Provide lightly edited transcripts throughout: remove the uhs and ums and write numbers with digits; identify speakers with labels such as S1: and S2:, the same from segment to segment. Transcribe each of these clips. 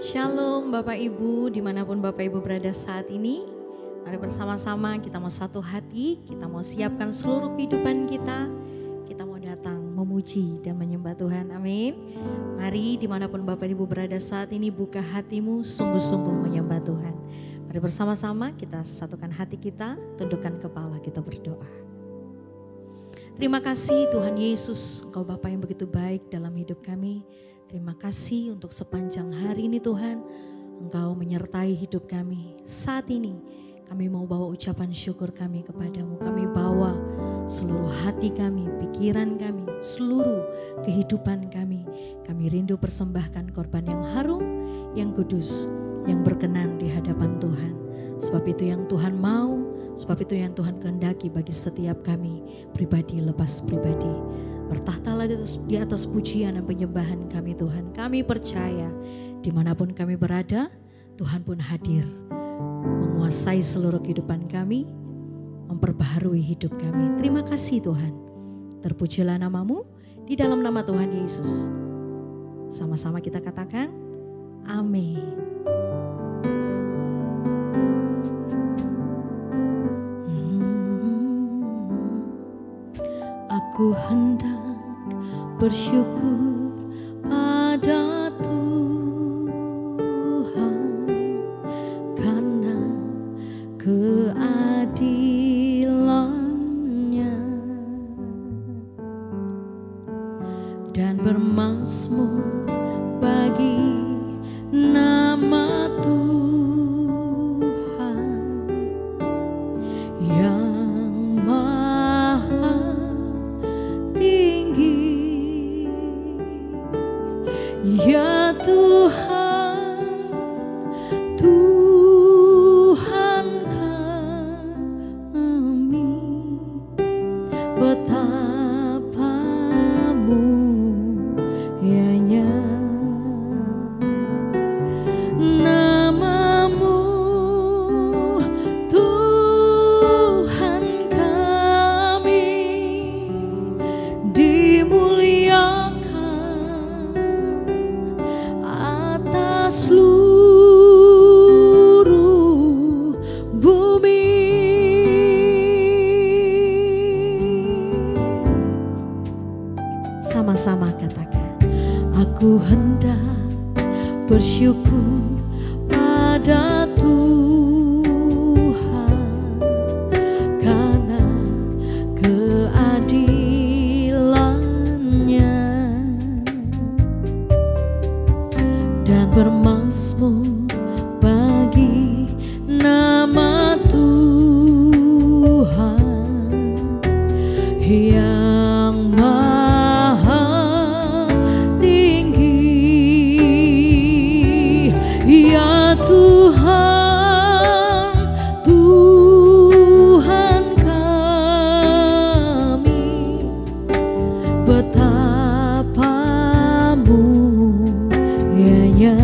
S1: Shalom Bapak Ibu, dimanapun Bapak Ibu berada saat ini. Mari bersama-sama kita mau satu hati, kita mau siapkan seluruh kehidupan kita. Kita mau datang memuji dan menyembah Tuhan, amin. Mari dimanapun Bapak Ibu berada saat ini, buka hatimu sungguh-sungguh menyembah Tuhan. Mari bersama-sama kita satukan hati kita, tundukkan kepala, kita berdoa. Terima kasih Tuhan Yesus, Engkau Bapa yang begitu baik dalam hidup kami. Terima kasih untuk sepanjang hari ini Tuhan, Engkau menyertai hidup kami. Saat ini kami mau bawa ucapan syukur kami kepadamu. Kami bawa seluruh hati kami, pikiran kami, seluruh kehidupan kami. Kami rindu persembahkan korban yang harum, yang kudus, yang berkenan di hadapan Tuhan. Sebab itu yang Tuhan mau, sebab itu yang Tuhan kehendaki bagi setiap kami, pribadi lepas pribadi. Bertahtalah di atas pujian dan penyembahan kami Tuhan. Kami percaya dimanapun kami berada, Tuhan pun hadir. Menguasai seluruh kehidupan kami, memperbaharui hidup kami. Terima kasih Tuhan. Terpujilah namamu di dalam nama Tuhan Yesus. Sama-sama kita katakan, amin. Aku hendak bersyukur pada Tuhan karena keadilan-Nya dan bermazmur bagi nama Tuhan yang ya Tuhan, Tuhan kami, betapa mulianya namamu, Tuhan kami, dimuliakan seluruh bumi. Sama-sama katakan, aku hendak bersyukur pada Tuhan karena keadilan-Nya dan bermazmur bagi nama Tuhan yang maha tinggi. Ya Tuhan, Tuhan kami, betapa mulianya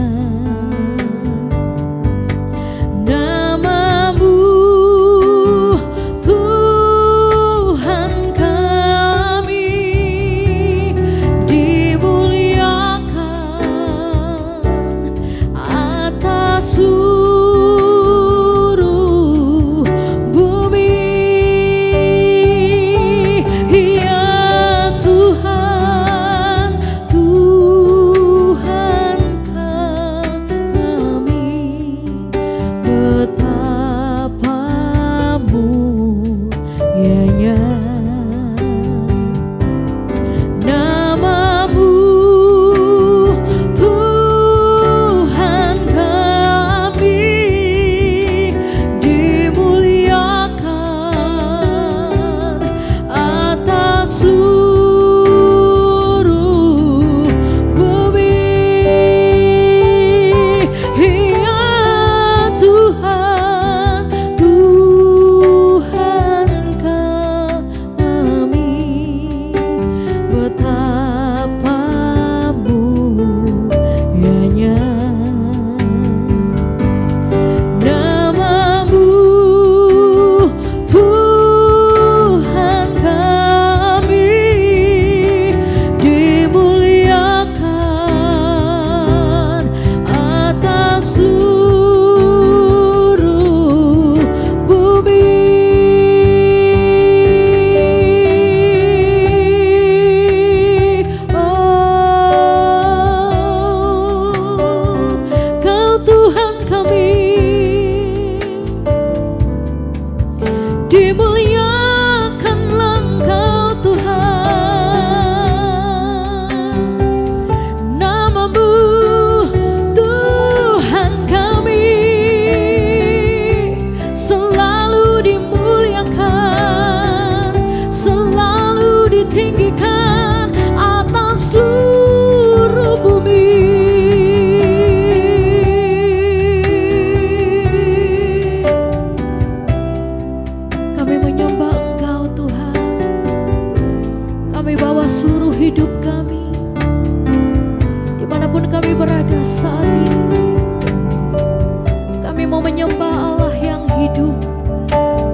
S1: kami berada saat ini. Kami mau menyembah Allah yang hidup.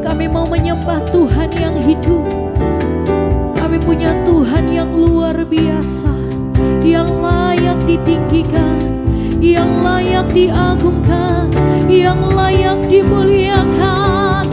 S1: Kami mau menyembah Tuhan yang hidup. Kami punya Tuhan yang luar biasa, yang layak ditinggikan, yang layak diagungkan, yang layak dimuliakan.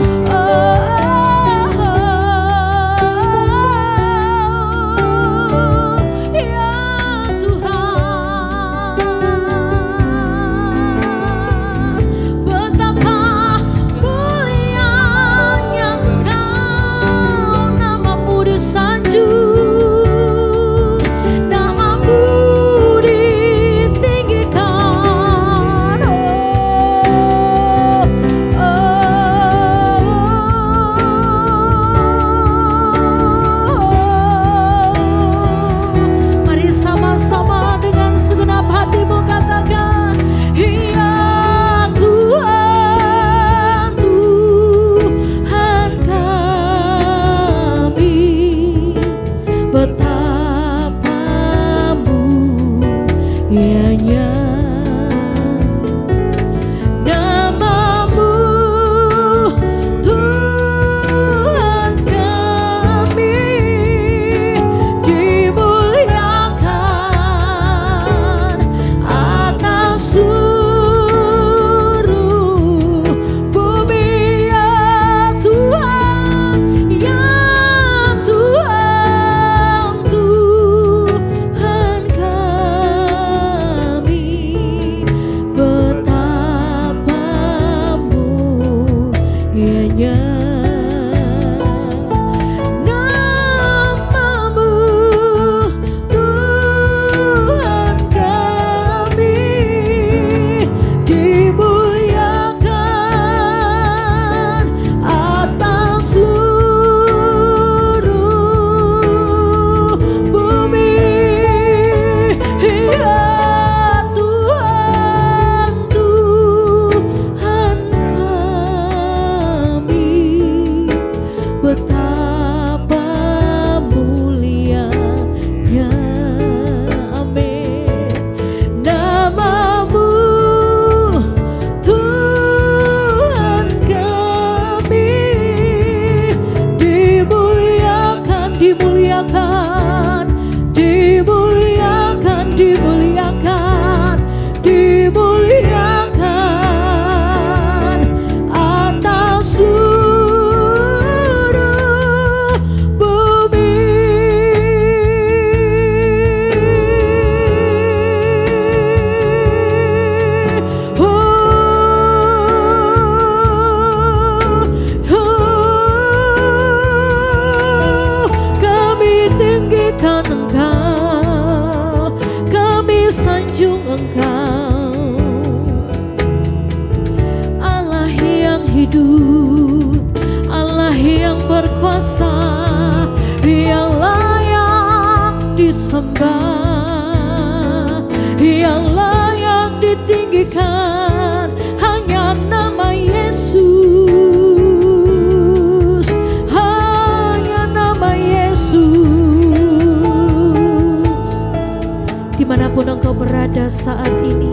S1: Dimanapun engkau berada saat ini,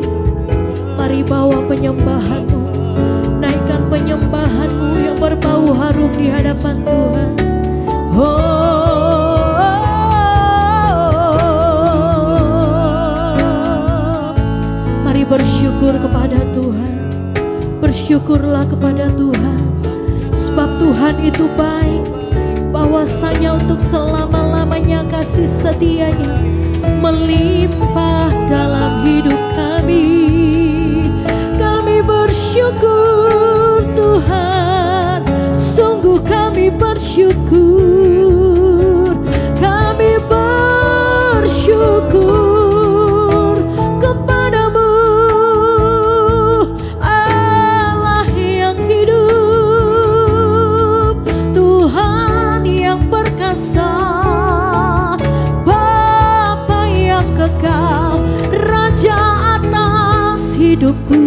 S1: mari bawa penyembahanmu, naikkan penyembahanmu yang berbau harum di hadapan Tuhan. Mari bersyukur kepada Tuhan, bersyukurlah kepada Tuhan, sebab Tuhan itu baik, bahwasanya untuk selama-lamanya kasih setianya melimpah dalam hidup kami. Kami bersyukur Tuhan, sungguh kami bersyukur. Kami bersyukur kepadamu, Allah yang hidup, Tuhan yang perkasa, kekal, Raja atas hidupku,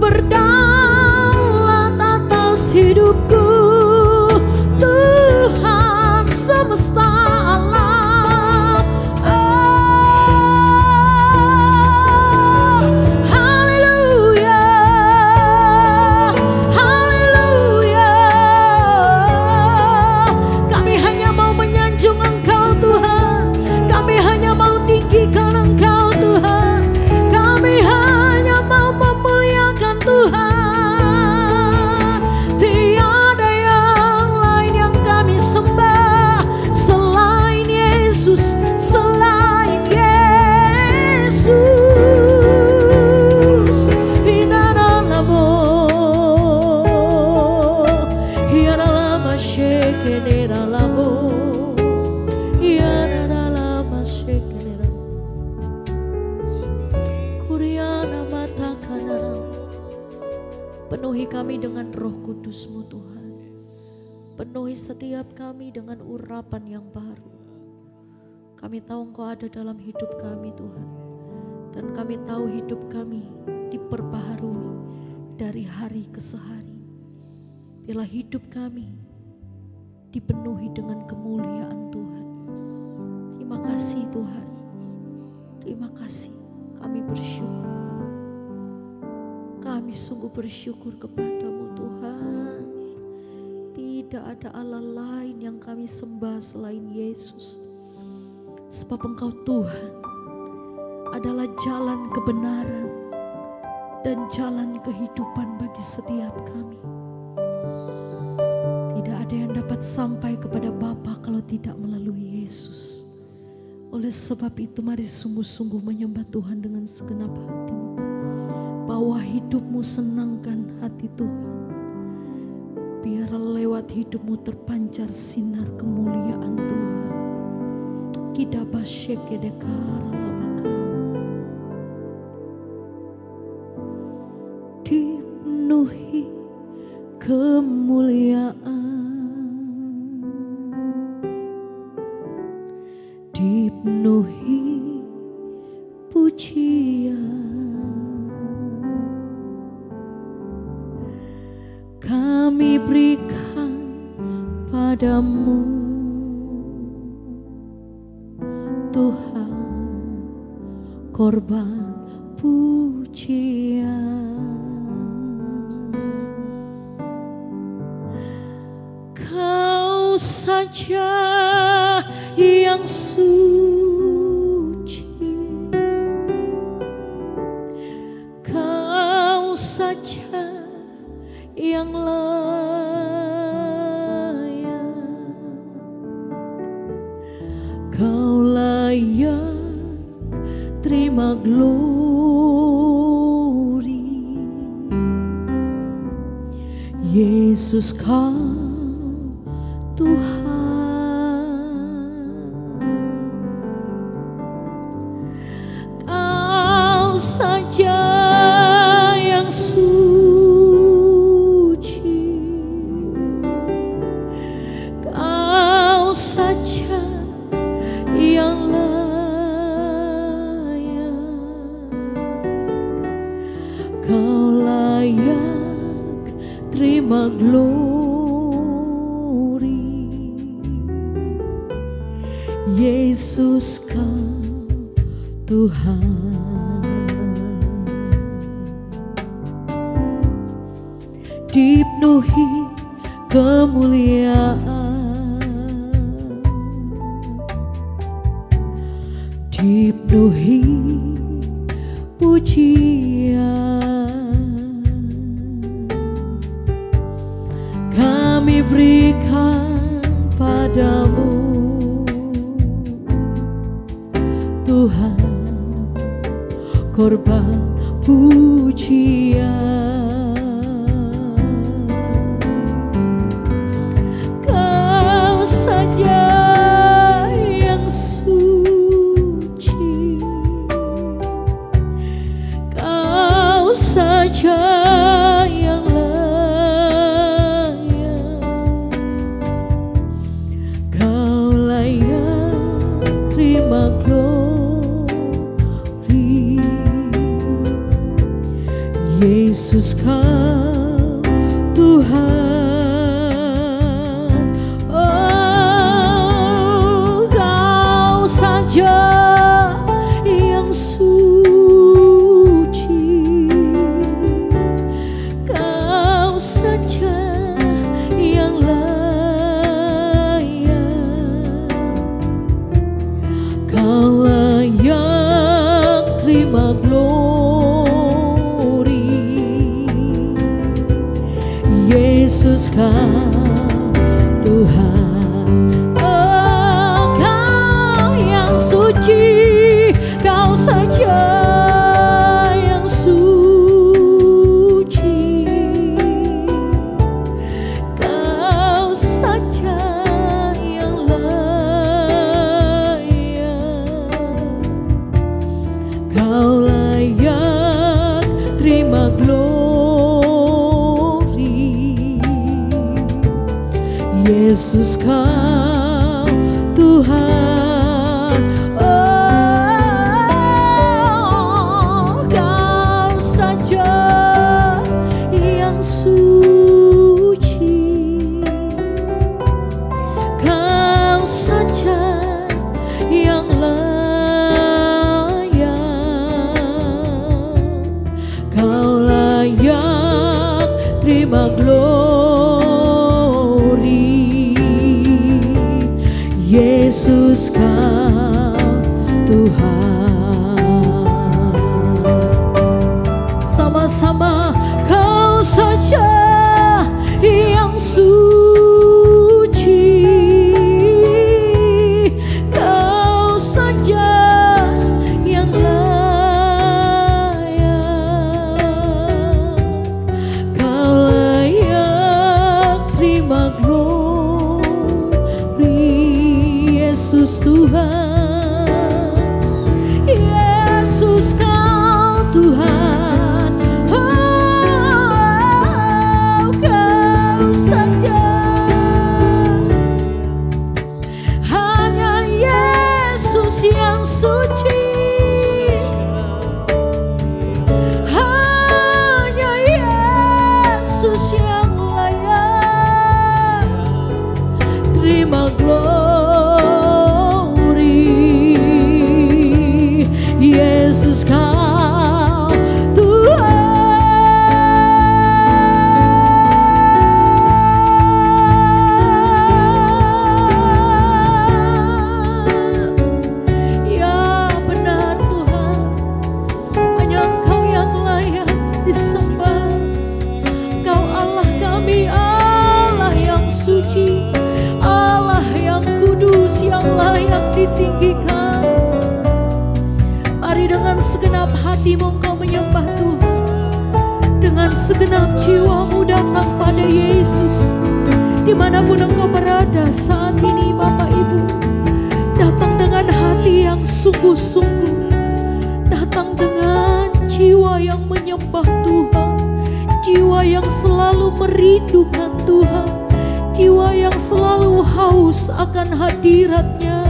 S1: berdaulat atas hidupku, Tuhan semesta alam. kami dengan Roh Kudus-Mu Tuhan. Penuhi setiap kami dengan urapan yang baru. Kami tahu Engkau ada dalam hidup kami Tuhan. Dan kami tahu hidup kami diperbaharui dari hari ke hari. Bila hidup kami dipenuhi dengan kemuliaan Tuhan. Terima kasih Tuhan. Terima kasih. Kami bersyukur. Kami sungguh bersyukur kepadamu Tuhan. Tidak ada Allah lain yang kami sembah selain Yesus. Sebab Engkau Tuhan adalah jalan kebenaran dan jalan kehidupan bagi setiap kami. Tidak ada yang dapat sampai kepada Bapa kalau tidak melalui Yesus. Oleh sebab itu mari sungguh-sungguh menyembah Tuhan dengan segenap hatimu. Bawa hidupmu, senangkan hati Tuhan. Biar lewat hidupmu terpancar sinar kemuliaan Tuhan. Dipenuhi kemuliaan, dipenuhi pujian, kami berikan padamu Tuhan, korban pujian. Kau saja yang suci, Kau saja yang layak, Kau layak terima glory. Yesus Kau Tuhan, Kau saja yang suci, Kau saja yang layak, Kau layak terima glory. Yesus Kau Tuhan, dipenuhi kemuliaan, dipenuhi pujian, kami berikan padamu Tuhan, korban pujian. Kau saja yang suci, Kau saja yang layak, Kau layak terima glory. Yesus Kau Tuhan, oh Kau saja yang suci, Kau saja yang layak, Kau layak terima glory. Yesus Kau Tuhan, oh Kau yang suci, Kau saja yang suci, Kau saja yang layak, Kau layak terima glory. Yesus Kau Tuhan. Oh, Kau saja yang suci, Kau saja yang layak, Kau layak terima glory. Yesus Kau Tuhan. Sama-sama, Kau saja yang suci, Kau saja yang layak, Kau layak terima glory. Yesus Tuhan, Yesus Kau Tuhan. Oh, Kau saja, hanya Yesus yang suci, hanya Yesus yang layak terima glory. Yesus Kau Tuhan. Ya benar Tuhan, hanya Engkau yang layak disembah. Engkau Allah kami, Allah yang suci, Allah yang kudus, yang layak ditinggikan. Mari dengan segenap hatimu engkau menyembah Tuhan, dengan segenap jiwamu datang pada Yesus. Dimanapun engkau berada saat ini Bapak Ibu, datang dengan hati yang sungguh-sungguh, datang dengan jiwa yang menyembah Tuhan, jiwa yang selalu merindukan Tuhan, jiwa yang selalu haus akan hadirat-Nya.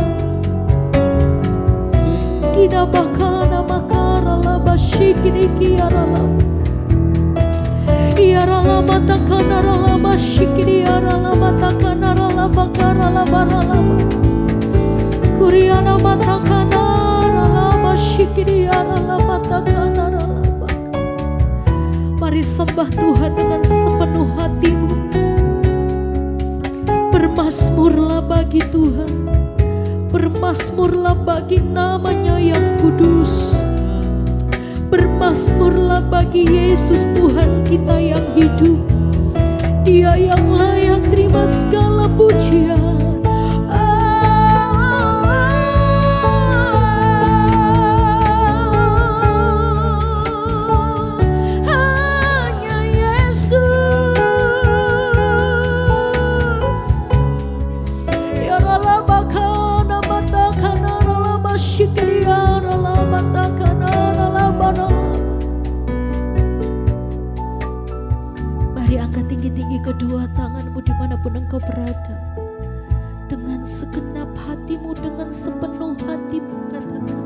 S1: Kina bakana makara laba shikini kiara laba, iara lama takana lama shikini iara lama takana laba kara laba laba, kuriana matakana lama shikini iara lama takana laba. Mari sembah Tuhan dengan sepenuh hatimu. Bermasmurlah bagi Tuhan, bermasmurlah bagi namanya yang kudus, bermasmurlah bagi Yesus Tuhan kita yang hidup. Dia yang layak terima segala pujian. Hanya Yesus. Ya Allah bakana matakana lama shikriya Allah matakana lama. Mari angkat tinggi-tinggi kedua tanganmu dimanapun engkau berada. Dengan segenap hatimu, dengan sepenuh hatimu katakan,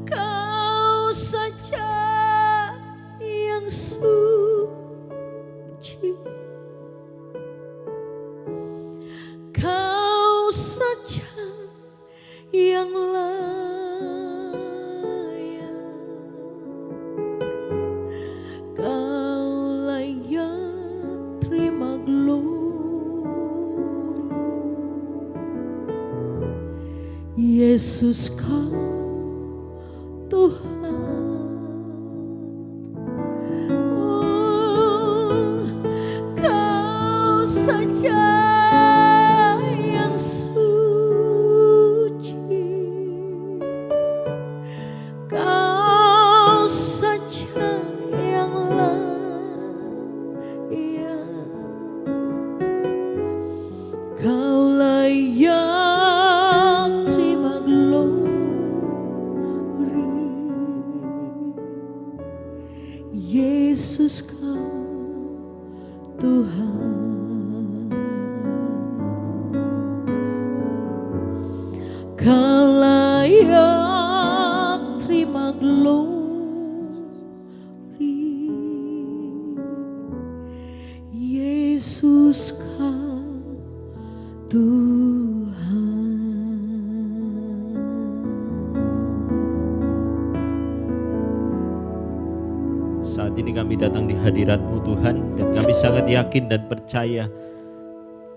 S1: Kau saja yang suci, Kau saja yang layak, Kau layak terima glory. Yesus Kau Tuhan. Oh, Kau saja yang suci, Kau saja yang layak, Kau layak terima glory. Yesus Kau Tuhan. Kau layak terima glory, Yesus kau Tuhan.
S2: Saat ini kami datang di hadirat-Mu Tuhan, dan kami sangat yakin dan percaya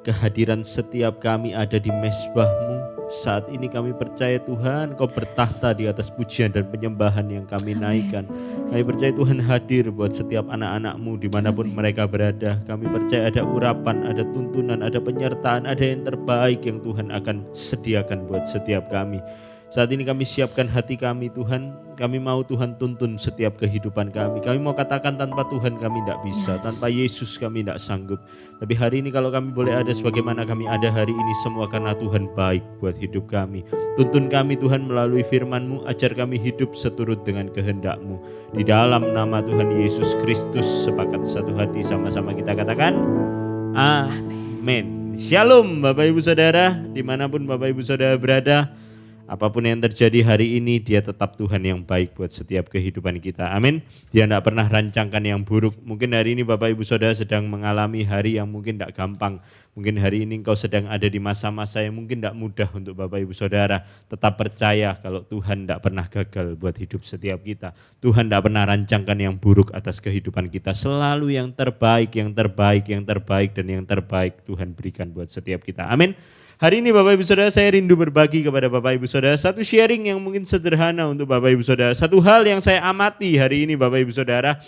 S2: kehadiran setiap kami ada di mezbah-Mu. Saat ini kami percaya Tuhan, Kau bertahta di atas pujian dan penyembahan yang kami naikkan. Kami percaya Tuhan hadir buat setiap anak-anak-Mu dimanapun mereka berada. Kami percaya ada urapan, ada tuntunan, ada penyertaan, ada yang terbaik yang Tuhan akan sediakan buat setiap kami. Saat ini kami siapkan hati kami Tuhan, kami mau Tuhan tuntun setiap kehidupan kami. Kami mau katakan tanpa Tuhan kami tidak bisa, tanpa Yesus kami tidak sanggup. Tapi hari ini kalau kami boleh ada sebagaimana kami ada hari ini, semua karena Tuhan baik buat hidup kami. Tuntun kami Tuhan melalui firman-Mu, ajar kami hidup seturut dengan kehendak-Mu. Di dalam nama Tuhan Yesus Kristus, sepakat satu hati sama-sama kita katakan, amin. Shalom Bapak Ibu Saudara, dimanapun Bapak Ibu Saudara berada. Apapun yang terjadi hari ini, Dia tetap Tuhan yang baik buat setiap kehidupan kita. Amin. Dia tidak pernah rancangkan yang buruk. Mungkin hari ini Bapak Ibu Saudara sedang mengalami hari yang mungkin tidak gampang. Mungkin hari ini engkau sedang ada di masa-masa yang mungkin tidak mudah untuk Bapak Ibu Saudara. Tetap percaya kalau Tuhan tidak pernah gagal buat hidup setiap kita. Tuhan tidak pernah rancangkan yang buruk atas kehidupan kita. Selalu yang terbaik, yang terbaik, yang terbaik, dan yang terbaik Tuhan berikan buat setiap kita. Amin. Hari ini Bapak Ibu Saudara, saya rindu berbagi kepada Bapak Ibu Saudara satu sharing yang mungkin sederhana untuk Bapak Ibu Saudara. Satu hal yang saya amati hari ini Bapak Ibu Saudara,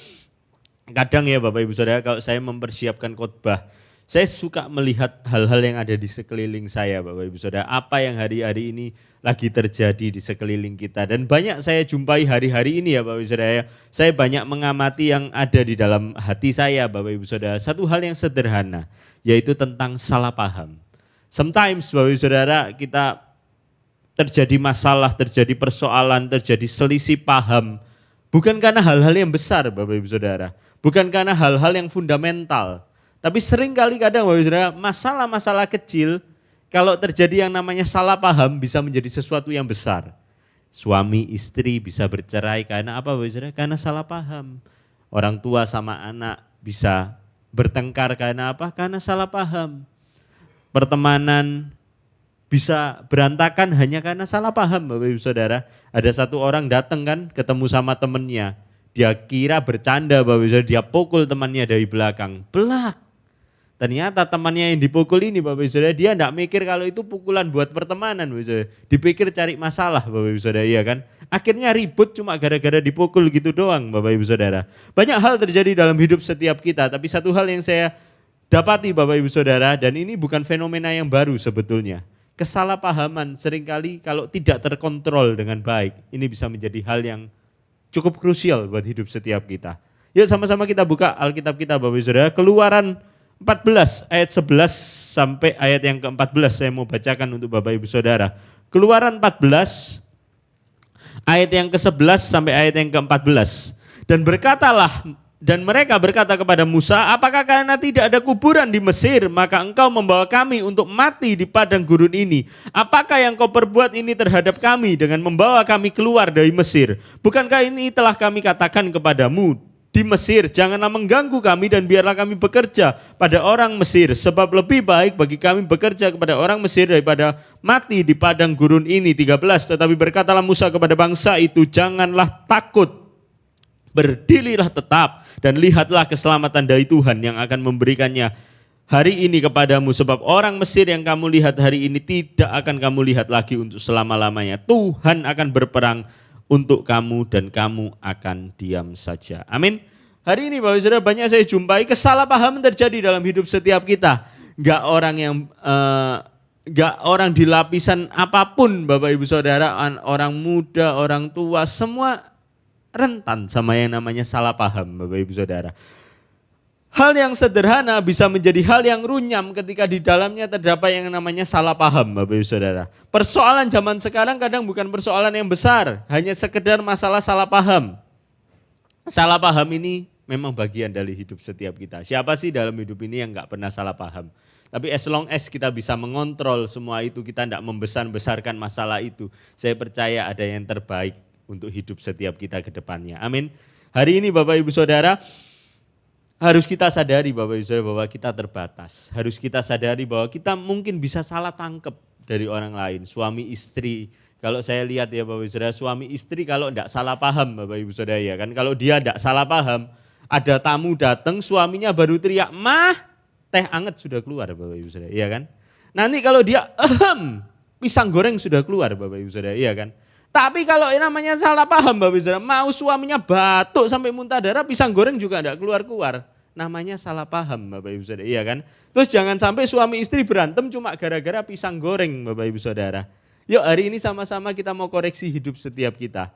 S2: kadang ya Bapak Ibu Saudara kalau saya mempersiapkan khotbah, saya suka melihat hal-hal yang ada di sekeliling saya Bapak Ibu Saudara. Apa yang hari-hari ini lagi terjadi di sekeliling kita. Dan banyak saya jumpai hari-hari ini ya Bapak Ibu Saudara. Saya banyak mengamati yang ada di dalam hati saya Bapak Ibu Saudara. Satu hal yang sederhana, yaitu tentang salah paham. Sometimes Bapak Ibu Saudara kita terjadi masalah, terjadi persoalan, terjadi selisih paham. Bukan karena hal-hal yang besar Bapak Ibu Saudara. Bukan karena hal-hal yang fundamental. Tapi sering kali kadang Bapak Ibu Saudara masalah-masalah kecil kalau terjadi yang namanya salah paham bisa menjadi sesuatu yang besar. Suami istri bisa bercerai karena apa Bapak Ibu Saudara? Karena salah paham. Orang tua sama anak bisa bertengkar karena apa? Karena salah paham. Pertemanan bisa berantakan hanya karena salah paham Bapak Ibu Saudara. Ada satu orang datang kan ketemu sama temannya. Dia kira bercanda Bapak Ibu Saudara, dia pukul temannya dari belakang. Belak. Ternyata temannya yang dipukul ini Bapak Ibu Saudara, dia enggak mikir kalau itu pukulan buat pertemanan Bapak Ibu Saudara. Dipikir cari masalah Bapak Ibu Saudara, iya kan? Akhirnya ribut cuma gara-gara dipukul gitu doang Bapak Ibu Saudara. Banyak hal terjadi dalam hidup setiap kita, tapi satu hal yang saya dapati Bapak Ibu Saudara, dan ini bukan fenomena yang baru sebetulnya. Kesalahpahaman seringkali kalau tidak terkontrol dengan baik, ini bisa menjadi hal yang cukup krusial buat hidup setiap kita. Yuk sama-sama kita buka Alkitab kita Bapak Ibu Saudara, Keluaran 14 ayat 11 sampai ayat yang ke-14 saya mau bacakan untuk Bapak Ibu Saudara. Keluaran 14 ayat yang ke-11 sampai ayat yang ke-14. Dan mereka berkata kepada Musa, apakah karena tidak ada kuburan di Mesir, maka engkau membawa kami untuk mati di padang gurun ini? Apakah yang kau perbuat ini terhadap kami dengan membawa kami keluar dari Mesir? Bukankah ini telah kami katakan kepadamu di Mesir, janganlah mengganggu kami dan biarlah kami bekerja pada orang Mesir, sebab lebih baik bagi kami bekerja kepada orang Mesir daripada mati di padang gurun ini. 13, tetapi berkatalah Musa kepada bangsa itu, janganlah takut, berdirilah tetap dan lihatlah keselamatan dari Tuhan yang akan memberikannya hari ini kepadamu, sebab orang Mesir yang kamu lihat hari ini tidak akan kamu lihat lagi untuk selama-lamanya. Tuhan akan berperang untuk kamu dan kamu akan diam saja. Amin. Hari ini Bapak Saudara banyak saya jumpai kesalahpahaman terjadi dalam hidup setiap kita. Enggak orang di lapisan apapun Bapak Ibu Saudara, orang muda, orang tua, semua rentan sama yang namanya salah paham Bapak Ibu Saudara. Hal yang sederhana bisa menjadi hal yang runyam ketika di dalamnya terdapat yang namanya salah paham Bapak Ibu Saudara. Persoalan zaman sekarang kadang bukan persoalan yang besar, hanya sekedar masalah salah paham. Salah paham ini memang bagian dari hidup setiap kita. Siapa sih dalam hidup ini yang gak pernah salah paham? Tapi as long as kita bisa mengontrol semua itu, kita tidak membesar-besarkan masalah itu, saya percaya ada yang terbaik untuk hidup setiap kita ke depannya. Amin. Hari ini Bapak Ibu Saudara, harus kita sadari Bapak Ibu Saudara bahwa kita terbatas. Harus kita sadari bahwa kita mungkin bisa salah tangkap dari orang lain, suami istri. Kalau saya lihat ya Bapak Ibu Saudara, suami istri kalau tidak salah paham Bapak Ibu Saudara ya kan, kalau dia tidak salah paham, ada tamu datang, suaminya baru teriak, "Mah, teh anget sudah keluar," Bapak Ibu Saudara, iya kan? Nanti kalau dia pisang goreng sudah keluar Bapak Ibu Saudara, iya kan? Tapi kalau namanya salah paham Bapak Ibu Saudara, mau suaminya batuk sampai muntah darah, pisang goreng juga tidak keluar-keluar. Namanya salah paham Bapak Ibu Saudara, iya kan? Terus jangan sampai suami istri berantem cuma gara-gara pisang goreng Bapak Ibu Saudara. Yuk hari ini sama-sama kita mau koreksi hidup setiap kita.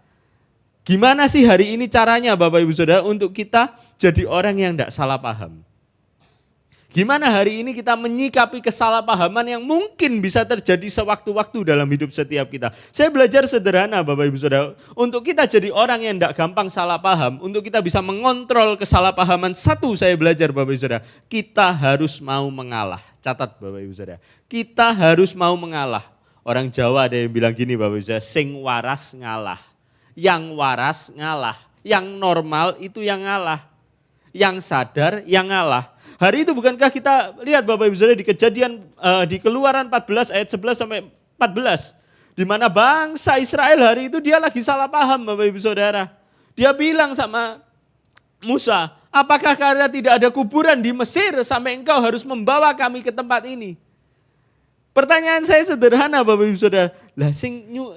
S2: Gimana sih hari ini caranya Bapak Ibu Saudara untuk kita jadi orang yang tidak salah paham? Gimana hari ini kita menyikapi kesalahpahaman yang mungkin bisa terjadi sewaktu-waktu dalam hidup setiap kita? Saya belajar sederhana Bapak Ibu Saudara, untuk kita jadi orang yang tidak gampang salah paham, untuk kita bisa mengontrol kesalahpahaman, satu saya belajar Bapak Ibu Saudara, kita harus mau mengalah. Catat Bapak Ibu Saudara, kita harus mau mengalah. Orang Jawa ada yang bilang gini Bapak Ibu Saudara, sing waras ngalah. Yang waras ngalah, yang normal itu yang ngalah. Yang sadar yang ngalah. Hari itu bukankah kita lihat Bapak Ibu Saudara di Kejadian di Keluaran 14 ayat 11 sampai 14. Di mana bangsa Israel hari itu dia lagi salah paham Bapak Ibu Saudara. Dia bilang sama Musa, "Apakah karena tidak ada kuburan di Mesir sampai engkau harus membawa kami ke tempat ini?" Pertanyaan saya sederhana Bapak Ibu Saudara, lah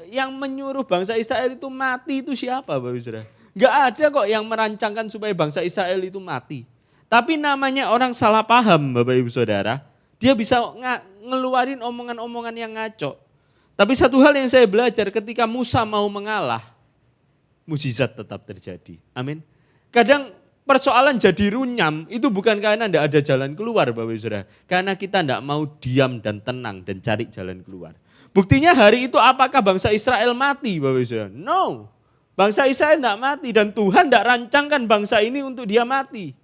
S2: yang menyuruh bangsa Israel itu mati itu siapa Bapak Ibu Saudara? Enggak ada kok yang merancangkan supaya bangsa Israel itu mati. Tapi namanya orang salah paham Bapak Ibu Saudara, dia bisa ngeluarin omongan-omongan yang ngaco. Tapi satu hal yang saya belajar, ketika Musa mau mengalah, mukjizat tetap terjadi. Amin. Kadang persoalan jadi runyam itu bukan karena tidak ada jalan keluar Bapak Ibu Saudara. Karena kita tidak mau diam dan tenang dan cari jalan keluar. Buktinya hari itu apakah bangsa Israel mati Bapak Ibu Saudara? No. Bangsa Israel tidak mati dan Tuhan tidak rancangkan bangsa ini untuk dia mati.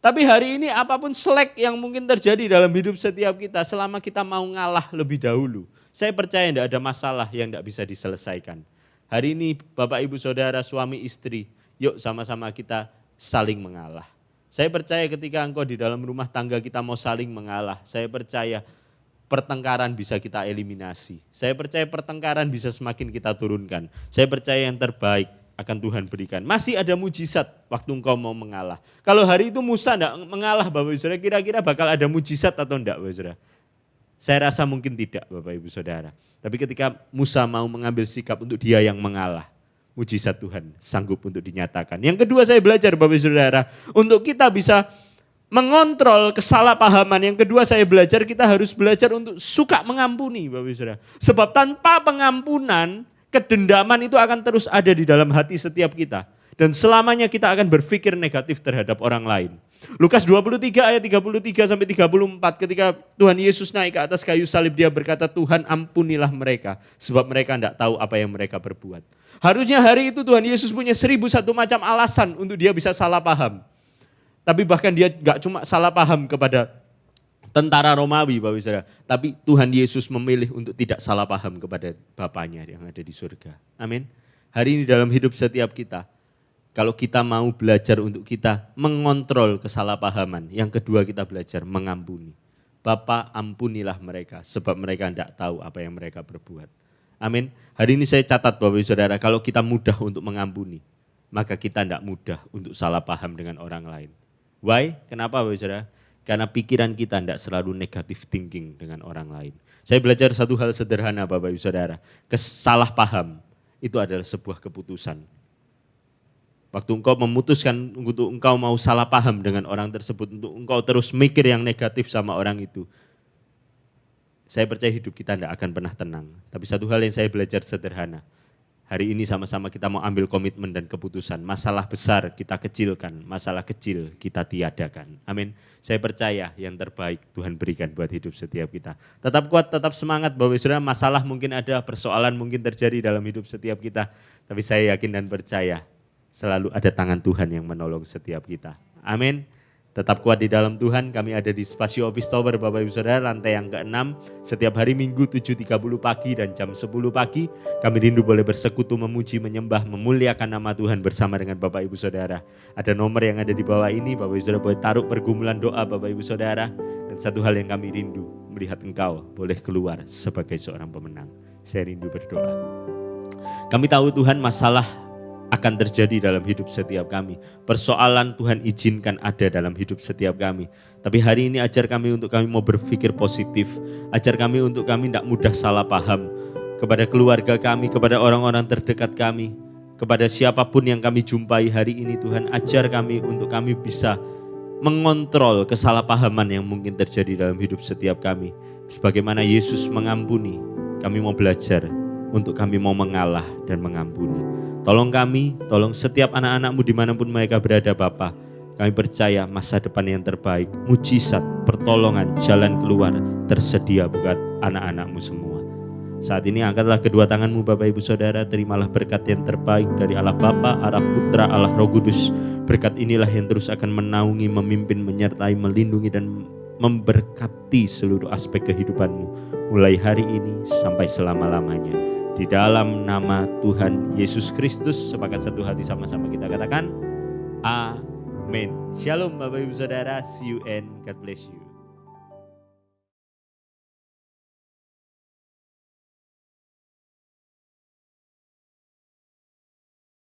S2: Tapi hari ini apapun selek yang mungkin terjadi dalam hidup setiap kita, selama kita mau ngalah lebih dahulu, saya percaya tidak ada masalah yang tidak bisa diselesaikan. Hari ini Bapak Ibu Saudara, suami istri, yuk sama-sama kita saling mengalah. Saya percaya ketika engkau di dalam rumah tangga kita mau saling mengalah, saya percaya pertengkaran bisa kita eliminasi. Saya percaya pertengkaran bisa semakin kita turunkan. Saya percaya yang terbaik akan Tuhan berikan. Masih ada mujizat waktu engkau mau mengalah. Kalau hari itu Musa tidak mengalah Bapak Ibu Saudara, kira-kira bakal ada mujizat atau enggak Bapak Ibu Saudara? Saya rasa mungkin tidak Bapak Ibu Saudara. Tapi ketika Musa mau mengambil sikap untuk dia yang mengalah, mujizat Tuhan sanggup untuk dinyatakan. Yang kedua saya belajar Bapak Ibu Saudara, untuk kita bisa mengontrol kesalahpahaman. Yang kedua saya belajar, kita harus belajar untuk suka mengampuni Bapak Ibu Saudara. Sebab tanpa pengampunan, kedendaman itu akan terus ada di dalam hati setiap kita. Dan selamanya kita akan berpikir negatif terhadap orang lain. Lukas 23 ayat 33 sampai 34, ketika Tuhan Yesus naik ke atas kayu salib, dia berkata, "Tuhan ampunilah mereka, sebab mereka tidak tahu apa yang mereka berbuat." Harusnya hari itu Tuhan Yesus punya 1001 macam alasan untuk dia bisa salah paham. Tapi bahkan dia gak cuma salah paham kepada tentara Romawi Bapak Ibu Saudara, tapi Tuhan Yesus memilih untuk tidak salah paham kepada Bapaknya yang ada di surga. Amin. Hari ini dalam hidup setiap kita, kalau kita mau belajar untuk kita mengontrol kesalahpahaman, yang kedua kita belajar mengampuni. Bapa, ampunilah mereka sebab mereka tidak tahu apa yang mereka berbuat. Amin. Hari ini saya catat Bapak Ibu Saudara, kalau kita mudah untuk mengampuni, maka kita tidak mudah untuk salah paham dengan orang lain. Why? Kenapa Bapak Ibu Saudara? Karena pikiran kita tidak selalu negatif thinking dengan orang lain. Saya belajar satu hal sederhana Bapak Ibu Saudara, kesalah paham itu adalah sebuah keputusan. Waktu engkau memutuskan untuk engkau mau salah paham dengan orang tersebut, untuk engkau terus mikir yang negatif sama orang itu, saya percaya hidup kita tidak akan pernah tenang. Tapi satu hal yang saya belajar sederhana, hari ini sama-sama kita mau ambil komitmen dan keputusan. Masalah besar kita kecilkan, masalah kecil kita tiadakan. Amin. Saya percaya yang terbaik Tuhan berikan buat hidup setiap kita. Tetap kuat, tetap semangat Bapak Ibu Saudara. Masalah mungkin ada, persoalan mungkin terjadi dalam hidup setiap kita. Tapi saya yakin dan percaya selalu ada tangan Tuhan yang menolong setiap kita. Amin. Tetap kuat di dalam Tuhan. Kami ada di Spasio Office Tower Bapak Ibu Saudara, lantai yang ke-6. Setiap hari Minggu 7.30 pagi dan jam 10 pagi. Kami rindu boleh bersekutu, memuji, menyembah, memuliakan nama Tuhan bersama dengan Bapak Ibu Saudara. Ada nomor yang ada di bawah ini, Bapak Ibu Saudara boleh taruh pergumulan doa Bapak Ibu Saudara. Dan satu hal yang kami rindu, melihat engkau boleh keluar sebagai seorang pemenang. Saya rindu berdoa. Kami tahu Tuhan masalah akan terjadi dalam hidup setiap kami. Persoalan Tuhan izinkan ada dalam hidup setiap kami. Tapi hari ini ajar kami untuk kami mau berpikir positif. Ajar kami untuk kami tidak mudah salah paham. Kepada keluarga kami, kepada orang-orang terdekat kami, kepada siapapun yang kami jumpai hari ini Tuhan, ajar kami untuk kami bisa mengontrol kesalahpahaman yang mungkin terjadi dalam hidup setiap kami. Sebagaimana Yesus mengampuni, kami mau belajar untuk kami mau mengalah dan mengampuni. Tolong kami, tolong setiap anak-anak-Mu dimanapun mereka berada Bapa. Kami percaya masa depan yang terbaik, mujizat, pertolongan, jalan keluar tersedia buat anak-anak-Mu semua. Saat ini angkatlah kedua tangan-Mu Bapak Ibu Saudara, terimalah berkat yang terbaik dari Allah Bapa, Allah Putra, Allah Roh Kudus. Berkat inilah yang terus akan menaungi, memimpin, menyertai, melindungi dan memberkati seluruh aspek kehidupan-Mu. Mulai hari ini sampai selama-lamanya. Di dalam nama Tuhan Yesus Kristus, sepakat satu hati sama-sama kita katakan, Amin. Shalom Bapak Ibu Saudara, see you and God bless you.